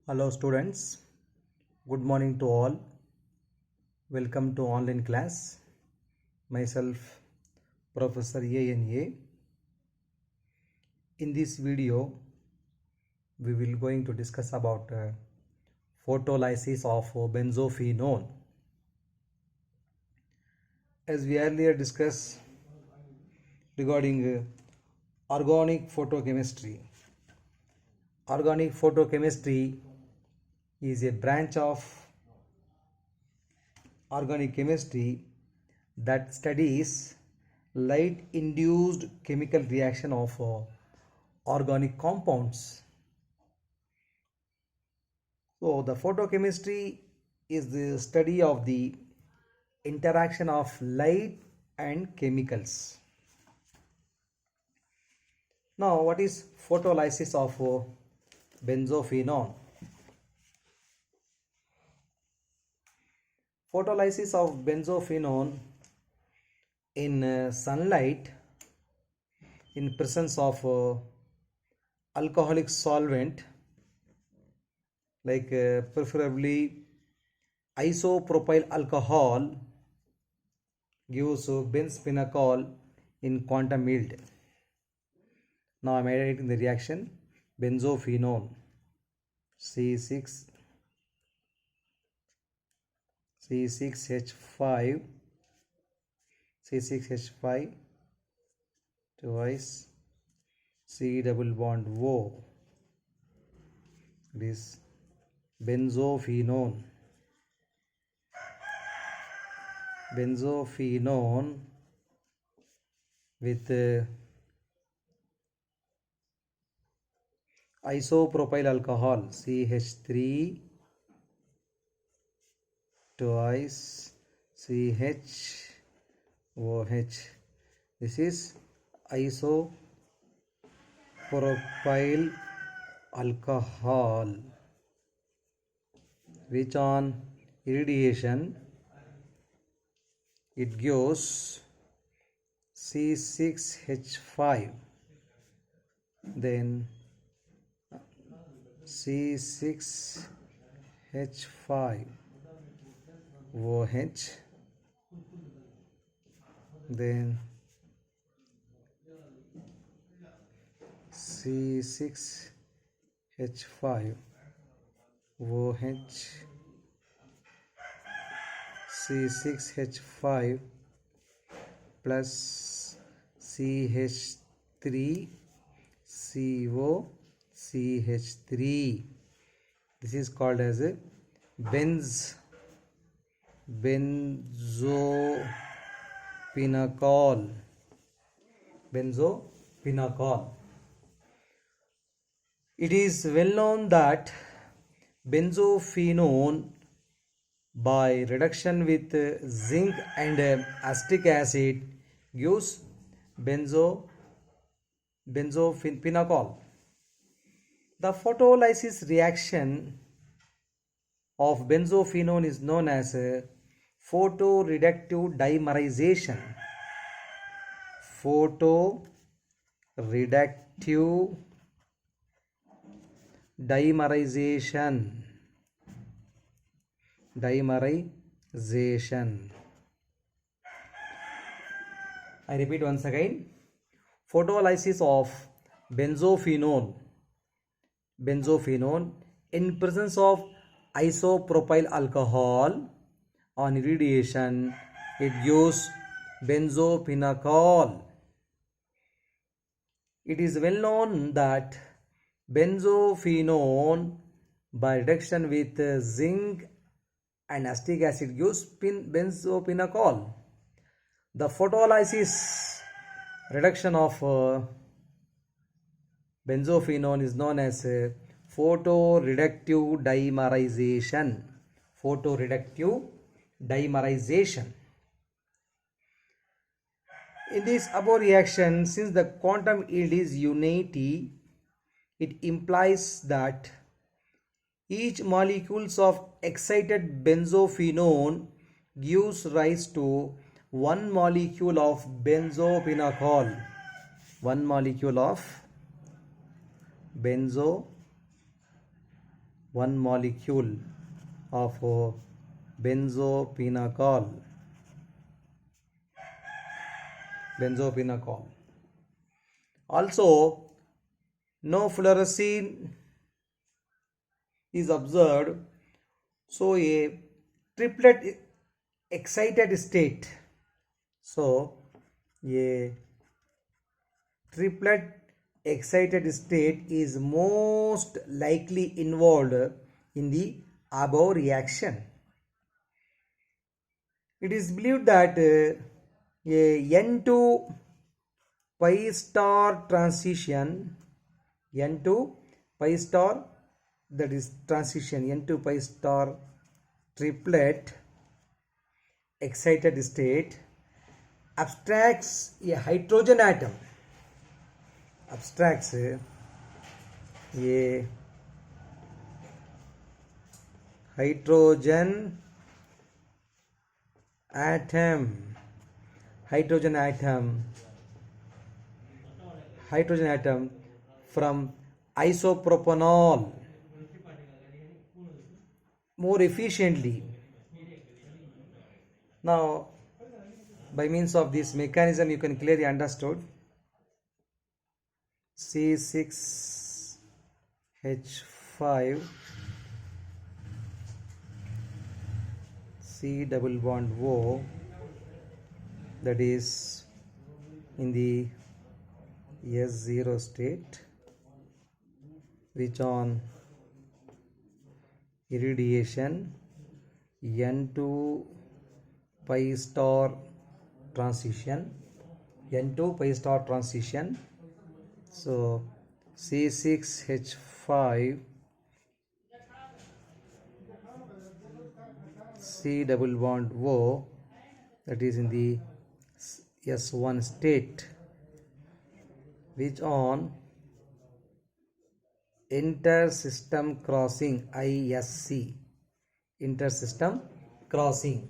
Hello students, good morning to all. Welcome to online class. Myself Professor ANA. In this video we will going to discuss about photolysis of benzophenone. As we earlier discussed regarding organic photochemistry. Organic photochemistry is a branch of organic chemistry that studies light induced chemical reaction of organic compounds. So the photochemistry is the study of the interaction of light and chemicals. Now what is photolysis of benzophenone? Photolysis of benzophenone in sunlight in presence of alcoholic solvent like preferably isopropyl alcohol gives benzphenacol in quantum yield. Now I am writing the reaction benzophenone C6H5 twice C double bond O. This benzophenone with isopropyl alcohol CH3 twice CHOH. This is isopropyl alcohol, which on irradiation it gives C6H5, then C6H5 OH, then C6H5 OH, C6H5 plus CH3 CO CH3. This is called as a benzophenacol. It is well known that benzophenone by reduction with zinc and acetic acid gives benzophenacol. The photolysis reaction of benzophenone is known as photoreductive dimerization. Photoreductive dimerization. I repeat once again. Photolysis of benzophenone in presence of isopropyl alcohol on irradiation it gives benzophenacol. It is well known that benzophenone by reduction with zinc and acetic acid gives benzophenacol. The photolysis reduction of benzophenone is known as photoreductive dimerization. In this above reaction, since the quantum yield is unity, it implies that each molecules of excited benzophenone gives rise to one molecule of benzophenacol. One molecule of benzophenacol. one molecule of benzophenol. Also, no fluorescence is observed. So a triplet excited state. So a triplet excited state is most likely involved in the above reaction. It is believed that a N2 pi star transition, N2 pi star, that is transition N2 pi star triplet excited state abstracts a hydrogen atom, abstracts a hydrogen atom from isopropanol more efficiently. Now, by means of this mechanism, you can clearly understood C6H5 C double bond O, that is in the S0 state, which on irradiation N2 pi star transition, so C6H5 C double bond O, that is in the S1 state, which on intersystem crossing ISC, intersystem crossing.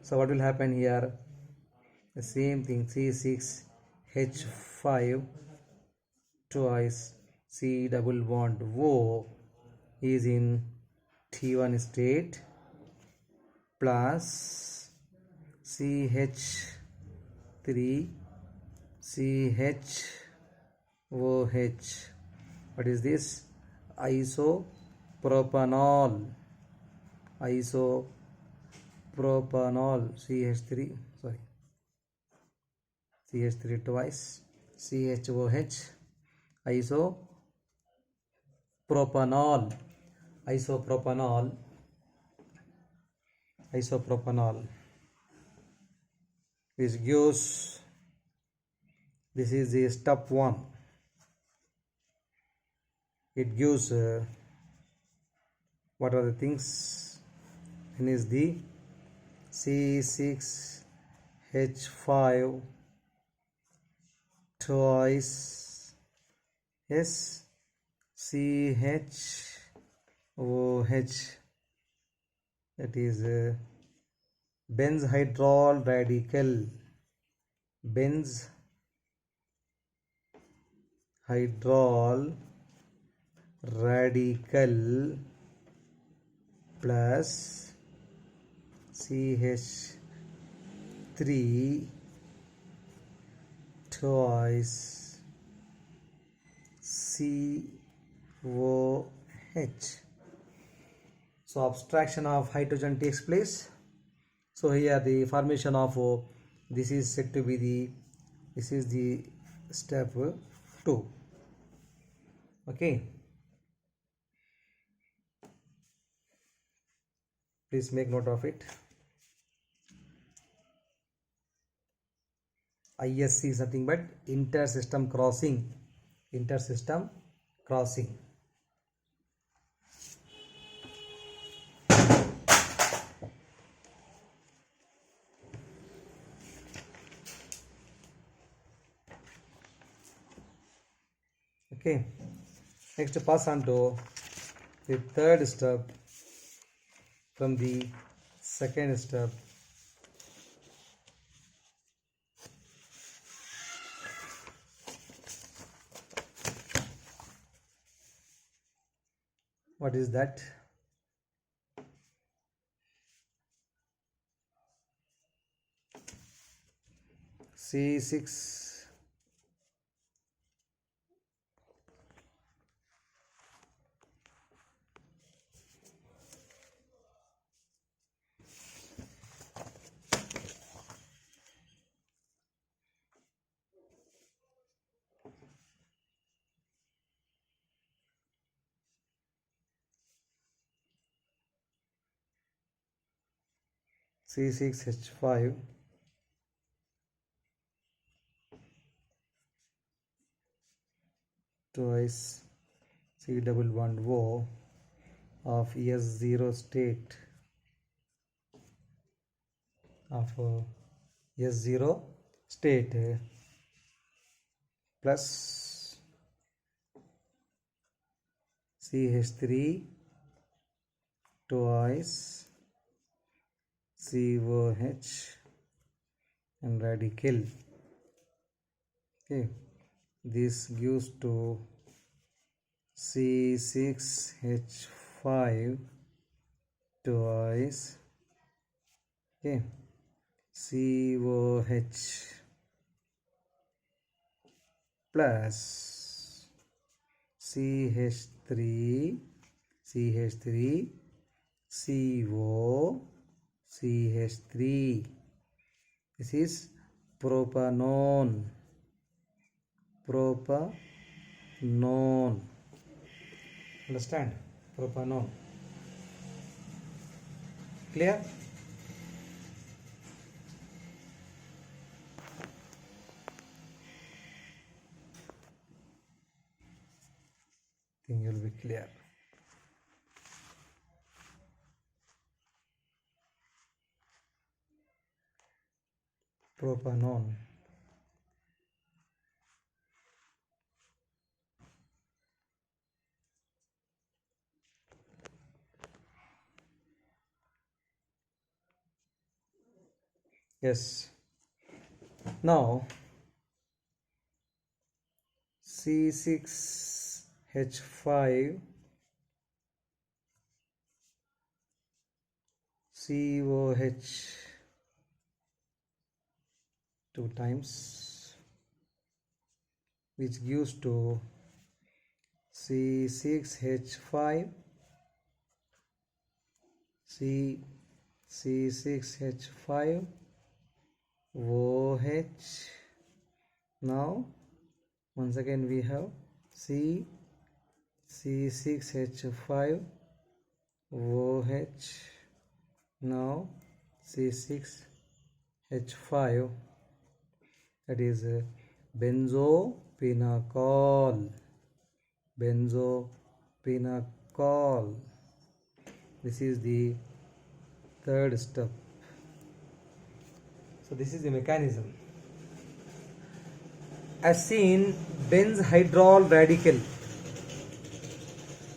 So what will happen here? The same thing, C6H5 twice C double bond O is in T1 state plus CH3 CHOH. What is this? Isopropanol CH3 twice CHOH, isopropanol, which gives, this is the step 1, it gives what are the things? One is the C6H5 twice CHOH, that is benzhydrol radical plus CH3 twice COH. So abstraction of hydrogen takes place. So here the formation of this is said to be the step 2. Okay, please make note of it. ISC is nothing but intersystem crossing. Okay, next pass on to the third step from the second step. What is that? C6 C6H5 twice C double bond O of S0 state of S0 state plus CH3 twice COH and radical. Okay, this gives to C6H5 twice, okay, COH plus CH3 CO CH3. This is propanone. Understand? Propanone. Clear? Thing will be clear. Propanone. Yes. Now C6H5 COH 2 times, which gives to C6H5 C6H5 OH. Now once again we have C6H5 OH. Now C6H5, that is benzophenacol. This is the third step. So this is the mechanism. As seen, benzhydrol radical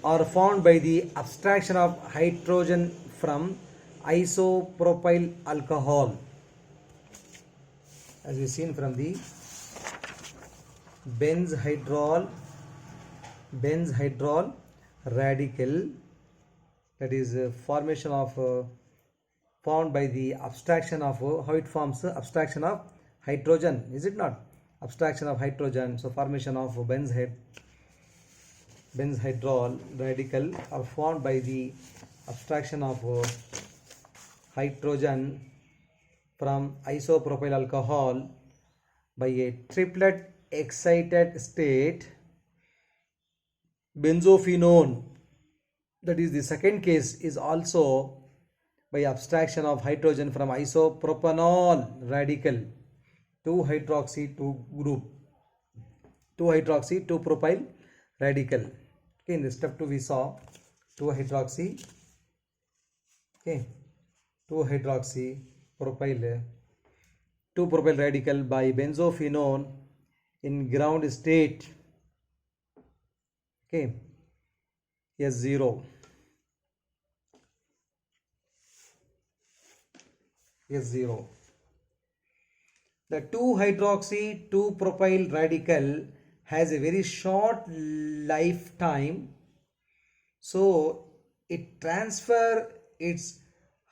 are formed by the abstraction of hydrogen from isopropyl alcohol. As we seen from the benzhydrol radical, that is formation of formed by the abstraction of how it forms abstraction of hydrogen, is it not? Abstraction of hydrogen, so formation of benzhydrol radical are formed by the abstraction of hydrogen from isopropyl alcohol by a triplet excited state benzophenone. That is the second case is also by abstraction of hydrogen from isopropanol radical 2-hydroxy 2 group 2-hydroxy 2-propyl radical. Okay, in the step 2 we saw 2-hydroxy, okay, 2-hydroxy propyl 2-propyl radical by benzophenone in ground state, okay, S0. The 2-hydroxy 2-propyl radical has a very short lifetime, So it transfer its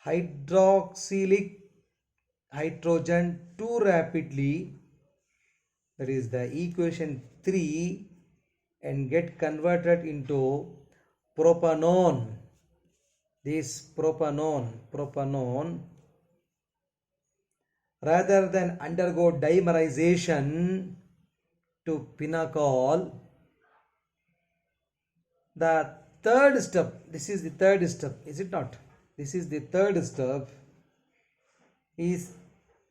hydroxylic hydrogen too rapidly, that is the equation 3, and get converted into propanone. This propanone rather than undergo dimerization to pinacol. The third step, this is the third step, is it not? This is the third step, is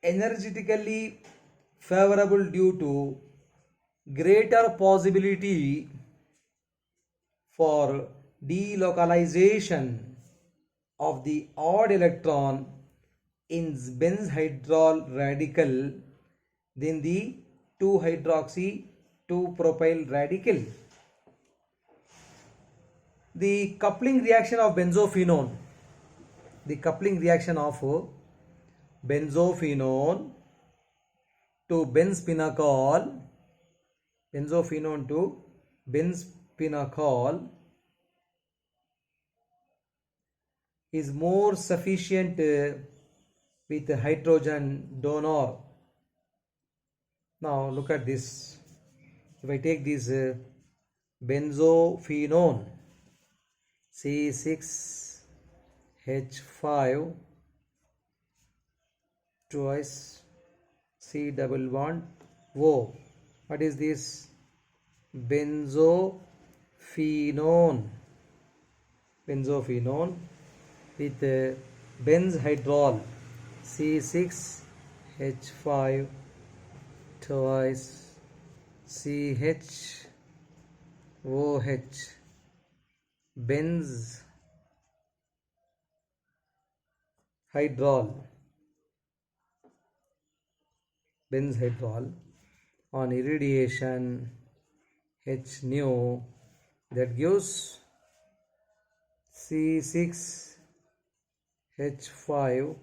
energetically favorable due to greater possibility for delocalization of the odd electron in benzhydrol radical than the 2-hydroxy 2-propyl radical. The coupling reaction of benzophenone, the coupling reaction of benzophenone to benzpinacol, benzophenone to benzpinacol is more sufficient with hydrogen donor. Now look at this. If I take this benzophenone C6H5 twice C double bond O. What is this? Benzophenone with benzhydrol C6H5 twice CHOH benzhydrol on irradiation H nu, that gives C6H5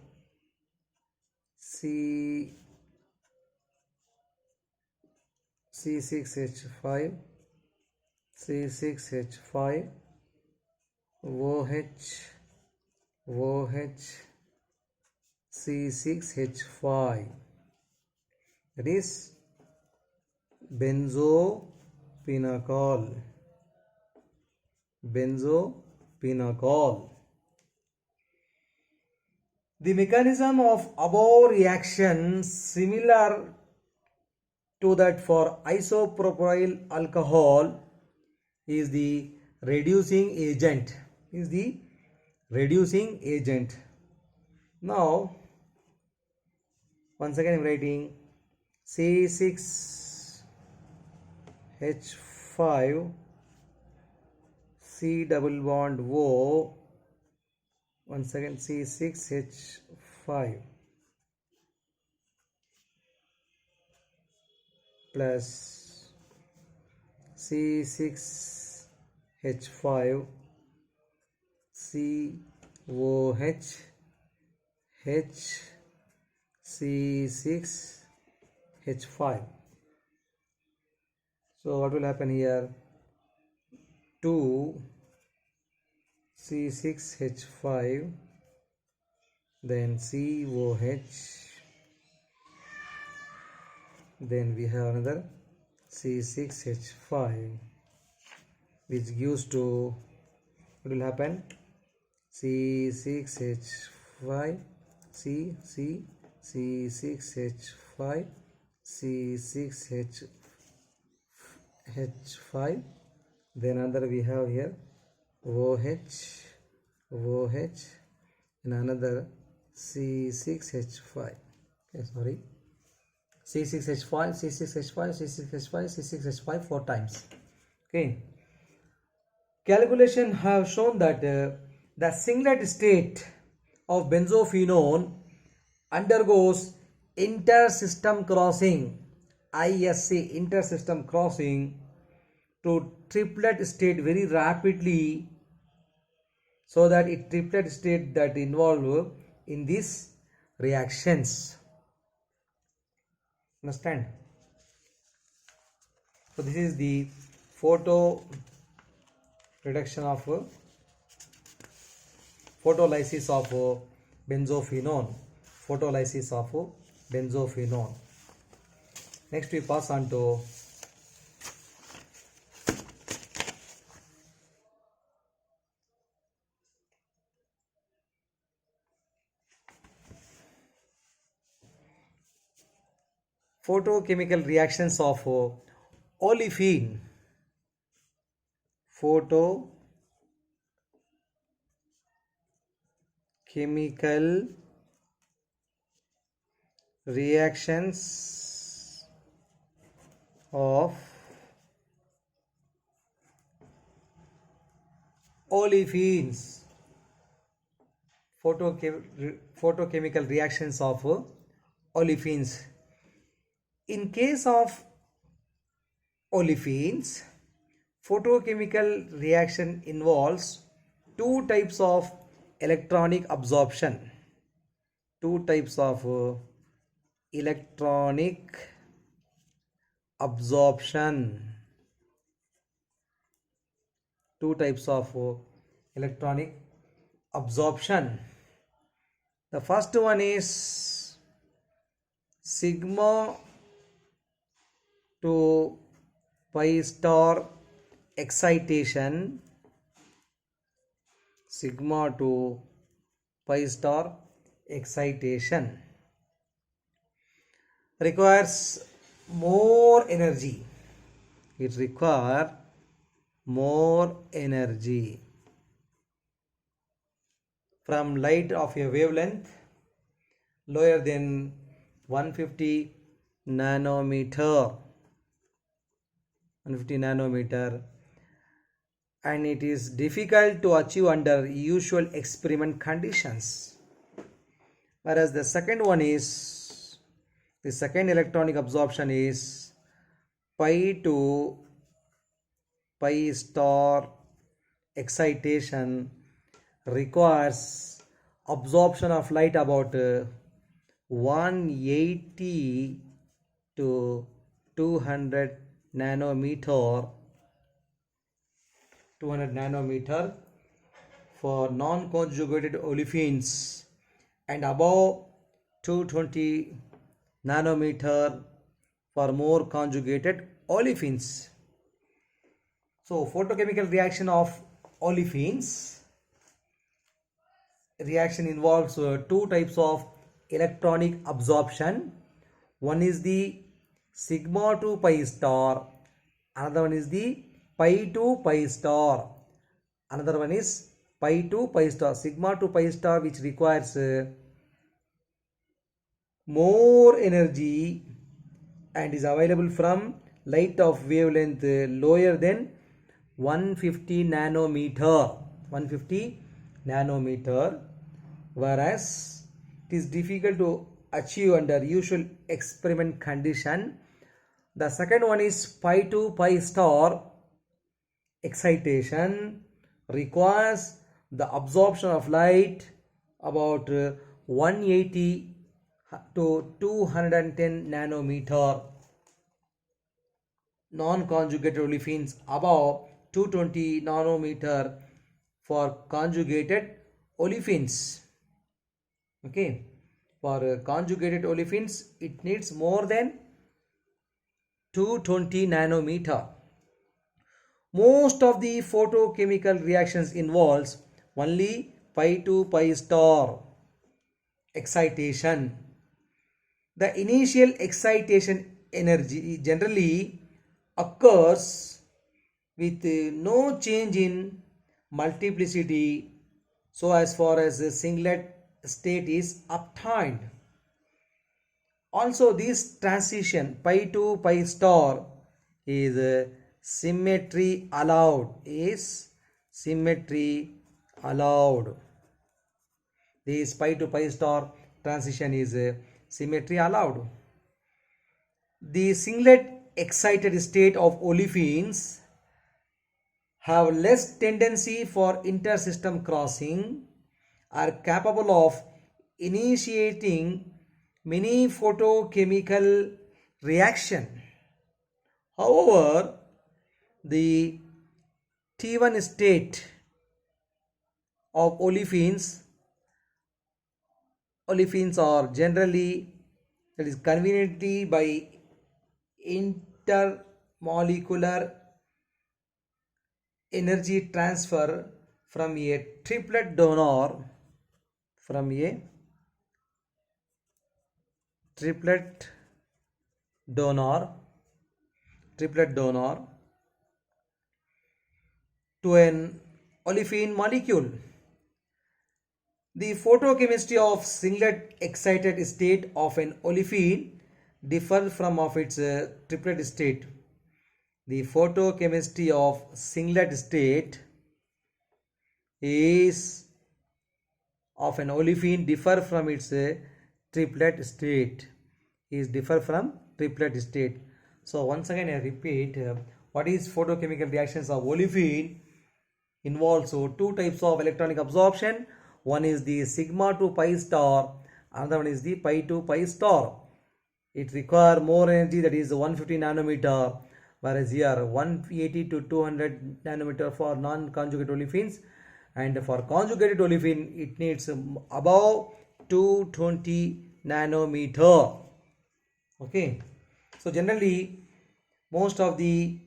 C6H5 OH C6H5, that is benzopinacol. The mechanism of above reaction similar to that for isopropyl alcohol is the reducing agent. Now once again I am writing C6H5 C double bond O, once again C6H5 plus C6H5 COH H C6H5. So what will happen here? 2 C6H5 then COH, then we have another C6H5, which gives to, what will happen? C6H5 C6H5 C6H5, then another we have here OH and another C6H5. Okay, sorry, C6H5 C6H5 4 times. Okay, calculation have shown that the singlet state of benzophenone undergoes intersystem crossing, ISC, intersystem crossing, to triplet state very rapidly, so that it triplet state that involve in these reactions. Understand? So this is the photo reduction of photolysis of benzophenone. Photolysis of benzophenone. Next we pass on to photochemical reactions of olefin. Photochemical reactions of olefins. Photochemical reactions of olefins. In case of olefins, photochemical reaction involves two types of electronic absorption. Two types of electronic absorption. Two types of electronic absorption. The first one is sigma to pi star excitation. Sigma to pi star excitation requires more energy. It requires more energy from light of a wavelength lower than 150 nanometer. 150 nanometer, and it is difficult to achieve under usual experiment conditions. Whereas the second electronic absorption is pi to pi star excitation requires absorption of light about 180 to 200 nanometer for non-conjugated olefins and above 220 nanometer for more conjugated olefins. So photochemical reaction of olefins reaction involves two types of electronic absorption. One is the sigma to pi star, another one is the pi to pi star, another one is pi to pi star. Sigma to pi star, which requires more energy and is available from light of wavelength lower than 150 nanometer, whereas it is difficult to achieve under usual experiment condition. The second one is pi to pi star excitation requires the absorption of light about 180 to 210 nanometer. Non-conjugated olefins above 220 nanometer for conjugated olefins. Okay, for conjugated olefins it needs more than 220 nanometer. Most of the photochemical reactions involves only pi to pi star excitation. The initial excitation energy generally occurs with no change in multiplicity so as far as the singlet state is obtained. Also, this transition pi to pi star is symmetry allowed. This pi to pi star transition is symmetry allowed. The singlet excited state of olefins have less tendency for intersystem crossing, are capable of initiating many photochemical reaction. However, the T1 state of olefins. Olefins are generally, that is conveniently by intermolecular energy transfer from a triplet donor, from a triplet donor to an olefin molecule. The photochemistry of singlet excited state of an olefin differs from of its triplet state. The photochemistry of singlet state is of an olefin differ from its triplet state. So once again I repeat, what is photochemical reactions of olefin involves two types of electronic absorption. One is the sigma to pi star, another one is the pi to pi star. It requires more energy, that is 150 nanometer, whereas here 180 to 200 nanometer for non-conjugated olefins, and for conjugated olefin it needs above 220 nanometer. Okay, so generally most of the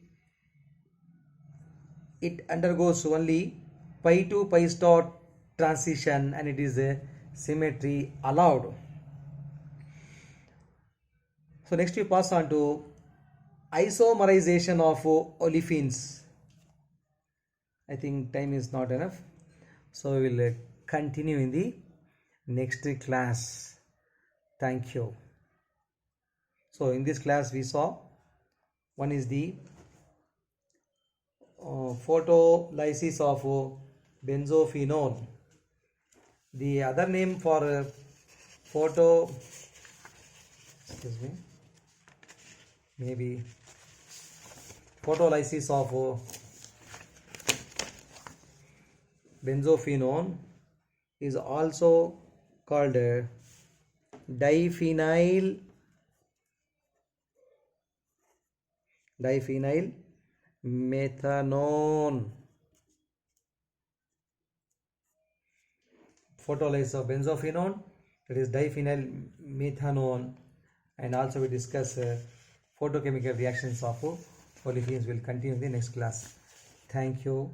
it undergoes only pi to pi star transition, and it is a symmetry allowed. So next we pass on to isomerization of olefins. I think time is not enough, so we will continue in the next class. Thank you. So in this class we saw one is the photolysis of benzophenone. The other name for photolysis of benzophenone is also called diphenyl methanone. Photolysis of benzophenone, that is diphenyl methanone, and also we discuss photochemical reactions of olefins. Will continue in the next class. Thank you.